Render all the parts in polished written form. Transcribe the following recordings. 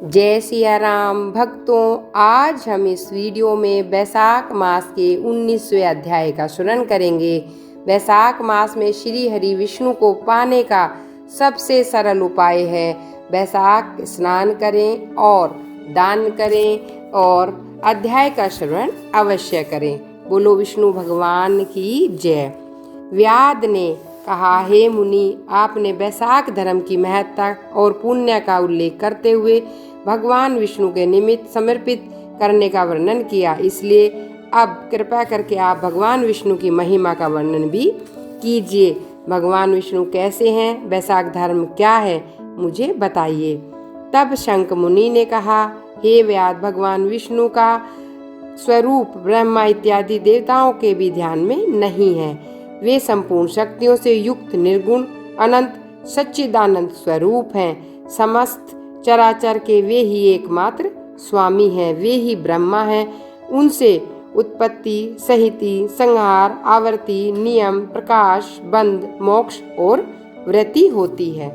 जय सिया राम भक्तों, आज हम इस वीडियो में बैसाख मास के 19वें अध्याय का श्रवण करेंगे। बैसाख मास में श्री हरि विष्णु को पाने का सबसे सरल उपाय है बैसाख स्नान करें और दान करें और अध्याय का श्रवण अवश्य करें। बोलो विष्णु भगवान की जय। व्याद ने कहा, हे मुनि, आपने बैसाख धर्म की महत्ता और पुण्य का उल्लेख करते हुए भगवान विष्णु के निमित्त समर्पित करने का वर्णन किया, इसलिए अब कृपया करके आप भगवान विष्णु की महिमा का वर्णन भी कीजिए। भगवान विष्णु कैसे हैं, बैसाख धर्म क्या है, मुझे बताइए। तब शंख मुनि ने कहा, हे व्याद, भगवान विष्णु का स्वरूप ब्रह्मा इत्यादि देवताओं के भी ध्यान में नहीं है। वे संपूर्ण शक्तियों से युक्त निर्गुण अनंत सच्चिदानंद स्वरूप हैं। समस्त चराचर के वे ही एकमात्र स्वामी हैं। वे ही ब्रह्मा हैं। उनसे उत्पत्ति, सहिति, संहार, आवर्ति, नियम, प्रकाश, बंध, मोक्ष और वृत्ति होती है।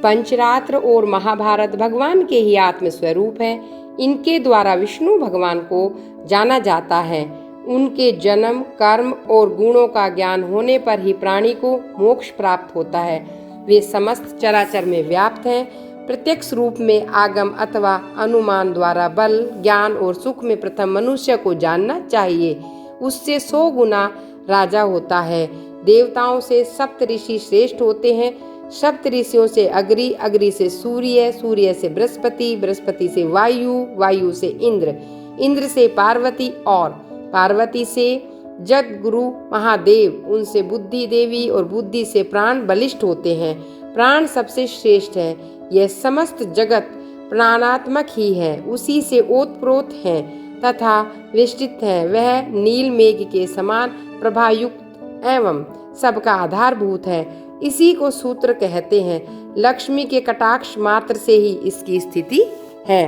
पंचरात्र और महाभारत भगवान के ही आत्म स्वरूप है। इनके द्वारा विष्णु भगवान को जाना जाता है। उनके जन्म, कर्म और गुणों का ज्ञान होने पर ही प्राणी को मोक्ष प्राप्त होता है। वे समस्त चराचर में व्याप्त हैं। प्रत्यक्ष रूप में आगम अथवा अनुमान द्वारा बल, ज्ञान और सुख में प्रथम मनुष्य को जानना चाहिए। उससे 100 गुना राजा होता है। देवताओं से सप्तऋषि श्रेष्ठ होते हैं। सप्तऋषियों से अग्नि, अग्नि से सूर्य, सूर्य से बृहस्पति, बृहस्पति से वायु, वायु से इंद्र, इंद्र से पार्वती और पार्वती से जग गुरु महादेव, उनसे बुद्धि देवी और बुद्धि से प्राण बलिष्ठ होते हैं। प्राण सबसे श्रेष्ठ है। यह समस्त जगत प्राणात्मक ही है, उसी से ओतप्रोत है तथा विस्तृत है। वह नील मेघ के समान प्रभायुक्त एवं सबका आधारभूत है। इसी को सूत्र कहते हैं। लक्ष्मी के कटाक्ष मात्र से ही इसकी स्थिति है।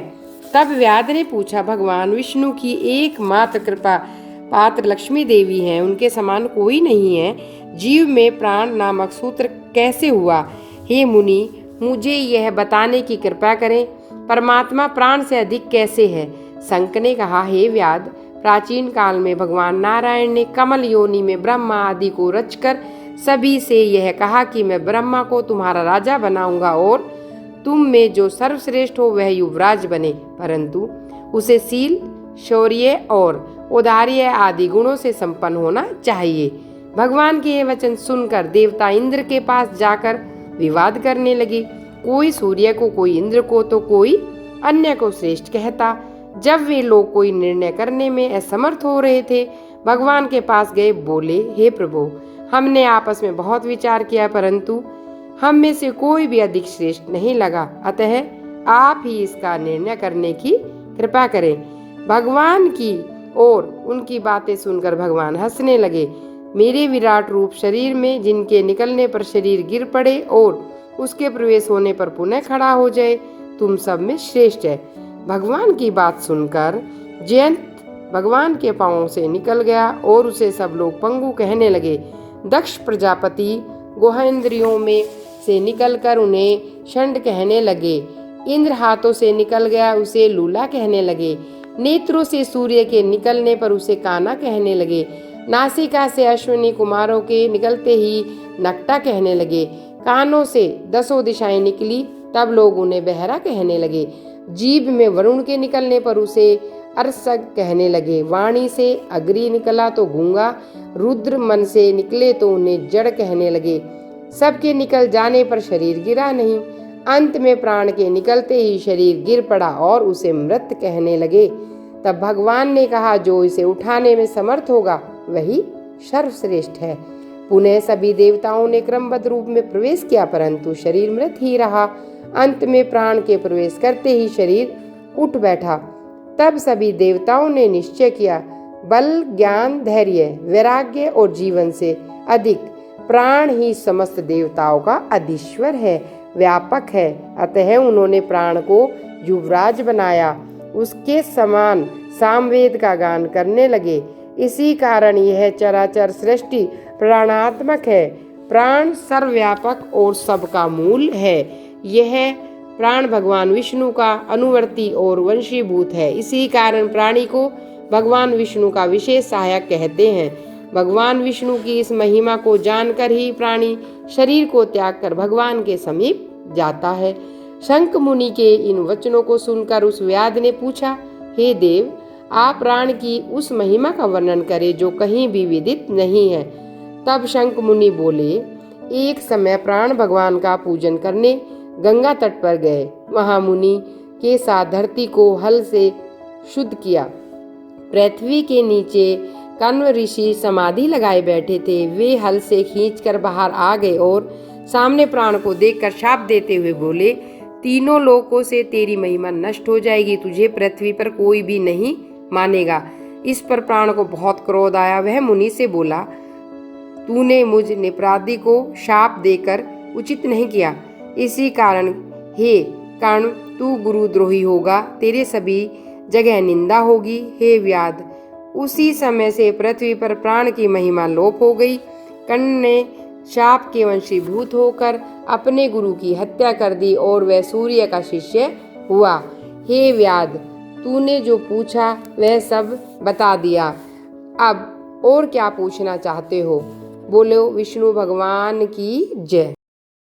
तब व्याध ने पूछा, भगवान विष्णु की एकमात्र कृपा पात्र लक्ष्मी देवी हैं, उनके समान कोई नहीं है। जीव में प्राण नामक सूत्र कैसे हुआ? हे मुनि, मुझे यह बताने की कृपा करें। परमात्मा प्राण से अधिक कैसे है? शंख ने कहा, हे व्याध, प्राचीन काल में भगवान नारायण ने कमल योनि में ब्रह्मा आदि को रचकर सभी से यह कहा कि मैं ब्रह्मा को तुम्हारा राजा बनाऊंगा और तुम में जो सर्वश्रेष्ठ हो वह युवराज बने, परंतु उसे शील, शौर्य और औदार्य आदि गुणों से संपन्न होना चाहिए। भगवान के ये वचन सुनकर देवता इंद्र के पास जाकर विवाद करने लगे। कोई सूर्य को, कोई इंद्र को, तो कोई अन्य को श्रेष्ठ कहता। जब वे लोग कोई निर्णय करने में असमर्थ हो रहे थे, भगवान के पास गए, बोले, हे प्रभु, हमने आपस में बहुत विचार किया, परंतु हम में से कोई भी अधिक श्रेष्ठ नहीं लगा। अतः आप ही इसका निर्णय करने की कृपा करें। भगवान की और उनकी बातें सुनकर भगवान हंसने लगे। मेरे विराट रूप शरीर में, जिनके निकलने पर शरीर गिर पड़े और उसके प्रवेश होने पर पुनः खड़ा हो जाए, तुम सब में श्रेष्ठ है। भगवान की बात सुनकर जयंत भगवान के पांवों से निकल गया और उसे सब लोग पंगु कहने लगे। दक्ष प्रजापति गुहेंद्रियों में से निकलकर उन्हें षंड कहने लगे। इंद्र हाथों से निकल गया, उसे लूला कहने लगे। नेत्रों से सूर्य के निकलने पर उसे काना कहने लगे। नासिका से अश्विनी कुमारों के निकलते ही नकटा कहने लगे। कानों से 10 दिशाएं निकली, तब लोग उन्हें बहरा कहने लगे। जीभ में वरुण के निकलने पर उसे अरसग कहने लगे। वाणी से अग्नि निकला तो गूंगा, रुद्र मन से निकले तो उन्हें जड़ कहने लगे। सबके निकल जाने पर शरीर गिरा नहीं। अंत में प्राण के निकलते ही शरीर गिर पड़ा और उसे मृत कहने लगे। तब भगवान ने कहा, जो इसे उठाने में समर्थ होगा वही सर्वश्रेष्ठ है। पुनः सभी देवताओं ने क्रमबद्ध रूप में प्रवेश किया, परंतु शरीर मृत ही रहा। अंत में प्राण के प्रवेश करते ही शरीर उठ बैठा। तब सभी देवताओं ने निश्चय किया, बल, ज्ञान, धैर्य, वैराग्य और जीवन से अधिक प्राण ही समस्त देवताओं का अधीश्वर है, व्यापक है। अतः उन्होंने प्राण को युवराज बनाया। उसके समान सामवेद का गान करने लगे। इसी कारण यह चराचर सृष्टि प्राणात्मक है। प्राण सर्वव्यापक और सबका मूल है। यह प्राण भगवान विष्णु का अनुवर्ती और वंशीभूत है। इसी कारण प्राणी को भगवान विष्णु का विशेष सहायक कहते हैं। भगवान विष्णु की इस महिमा को जानकर ही प्राणी शरीर को त्याग कर भगवान के समीप जाता है। शंख मुनि के इन वचनों को सुनकर उस व्याध ने पूछा, हे देव, आप प्राण की उस महिमा का वर्णन करें जो कहीं भी विदित नहीं है। तब शंख मुनि बोले, एक समय प्राण भगवान का पूजन करने गंगा तट पर गए। वहां मुनि के साथ धरती को हल से शुद्ध किया। पृथ्वी के नीचे कण्व ऋषि समाधि लगाए बैठे थे। वे हल से खींचकर बाहर आ गए और सामने प्राण को देखकर शाप देते हुए बोले, तीनों लोकों से तेरी महिमा नष्ट हो जाएगी, तुझे पृथ्वी पर कोई भी नहीं मानेगा। इस पर प्राण को बहुत क्रोध आया। वह मुनि से बोला, तूने मुझ निरपराधी को शाप देकर उचित नहीं किया। इसी कारण हे कर्ण, तू गुरुद्रोही होगा, तेरे सभी जगह निंदा होगी। हे व्याध, उसी समय से पृथ्वी पर प्राण की महिमा लोप हो गई। कर्ण ने शाप के वंशीभूत होकर अपने गुरु की हत्या कर दी और वह सूर्य का शिष्य हुआ। हे व्याध, तूने जो पूछा वह सब बता दिया। अब और क्या पूछना चाहते हो? बोलो, विष्णु भगवान की जय।